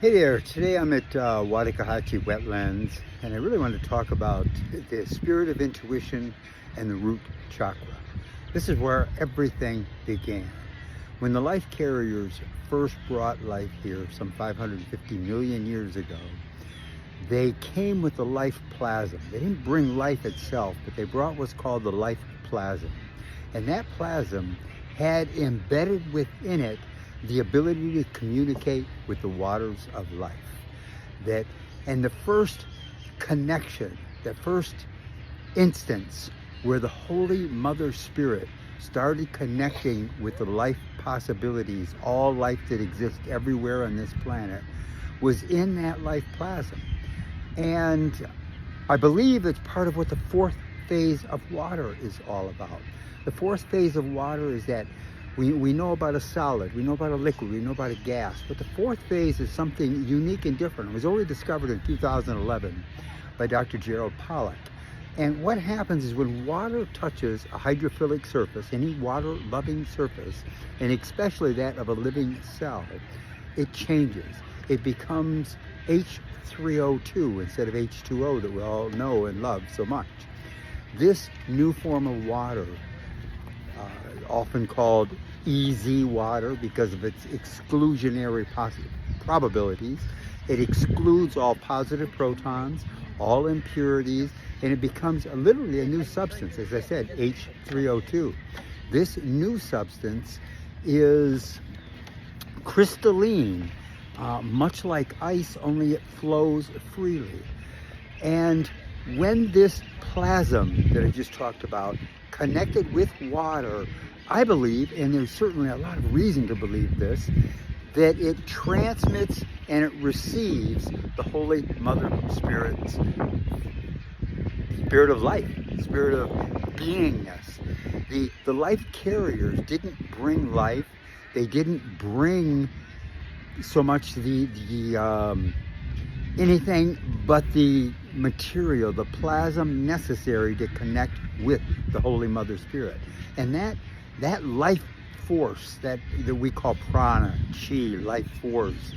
Hey there, today I'm at Watakahatchee Wetlands, and I really want to talk about the spirit of intuition and the root chakra. This is where everything began. When the life carriers first brought life here some 550 million years ago, they came with the life plasm. They didn't bring life itself, but they brought what's called the life plasm. And that plasm had embedded within it the ability to communicate with the waters of life. And the first connection, the first instance where the Holy Mother Spirit started connecting with the life possibilities, all life that exists everywhere on this planet, was in that life plasm. And I believe it's part of what the fourth phase of water is all about. The fourth phase of water is that we know about a solid, we know about a liquid, we know about a gas, but the fourth phase is something unique and different. It was only discovered in 2011 by Dr. Gerald Pollack. And what happens is when water touches a hydrophilic surface, any water-loving surface, and especially that of a living cell, it changes. It becomes H3O2 instead of H2O that we all know and love so much. This new form of water, often called easy water because of its exclusionary probabilities. It excludes all positive protons, all impurities, and it becomes literally a new substance, as I said, H3O2. This new substance is crystalline, much like ice, only it flows freely. And when this plasm that I just talked about connected with water, I believe, and there's certainly a lot of reason to believe this, that it transmits and it receives the Holy Mother Spirit's spirit of life, spirit of beingness. The life carriers didn't bring life. They didn't bring so much anything but the material, the plasm necessary to connect with the Holy Mother Spirit. And that life force that we call prana, chi, life force,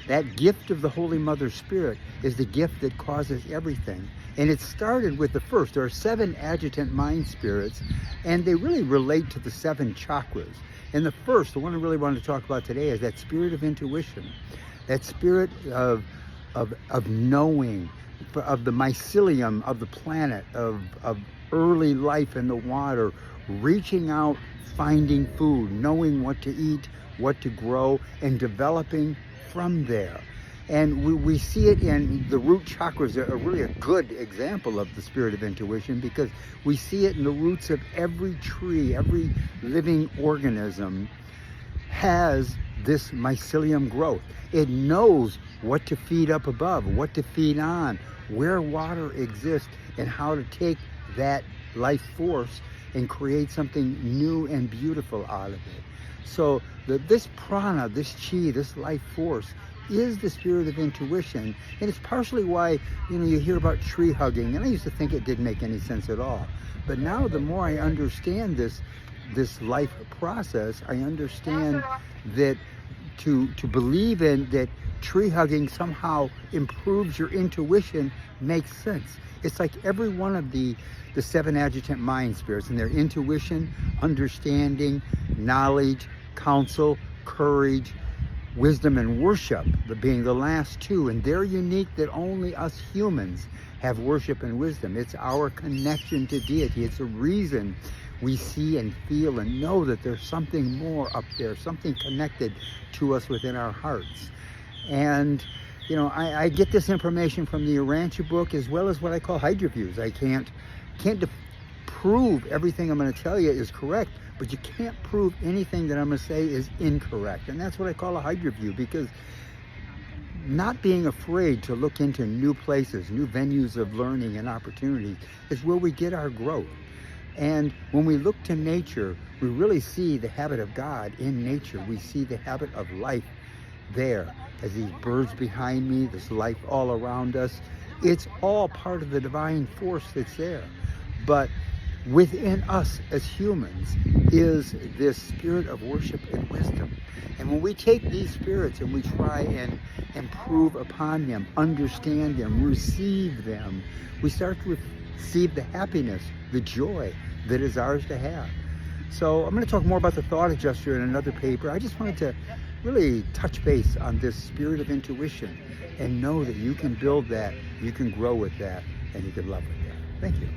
that gift of the Holy Mother Spirit is the gift that causes everything. And it started with the first. There are 7 adjutant mind spirits, and they really relate to the 7 chakras. And the first, the one I really want to talk about today, is that spirit of intuition, that spirit of knowing, of the mycelium of the planet, of early life in the water, reaching out, finding food, knowing what to eat, what to grow, and developing from there. And we see it in the root chakras are really a good example of the spirit of intuition, because we see it in the roots of every tree. Every living organism has this mycelium growth. It knows what to feed up above, what to feed on, where water exists, and how to take that life force and create something new and beautiful out of it. So this prana, this chi, this life force is the spirit of intuition. And it's partially why, you hear about tree hugging, and I used to think it didn't make any sense at all. But now the more I understand this life process, I understand that to believe in that tree hugging somehow improves your intuition makes sense. It's like every one of the 7 adjutant mind spirits and their intuition, understanding, knowledge, counsel, courage, wisdom, and worship, being the last 2. And they're unique that only us humans have worship and wisdom. It's our connection to deity. It's a reason we see and feel and know that there's something more up there, something connected to us within our hearts. And I get this information from the Urantia book, as well as what I call hydroviews. I can't prove everything I'm going to tell you is correct, but you can't prove anything that I'm going to say is incorrect. And that's what I call a hydroview, because not being afraid to look into new places, new venues of learning and opportunities is where we get our growth. And when we look to nature, we really see the habit of God in nature. We see the habit of life there. As these birds behind me, this life all around us, it's all part of the divine force that's there. But within us as humans is this spirit of worship and wisdom. And when we take these spirits and we try and improve upon them, understand them, receive them, we start to receive the happiness, the joy that is ours to have. So I'm going to talk more about the thought adjuster in another paper. I just wanted to really touch base on this spirit of intuition and know that you can build that, you can grow with that, and you can love with that. Thank you.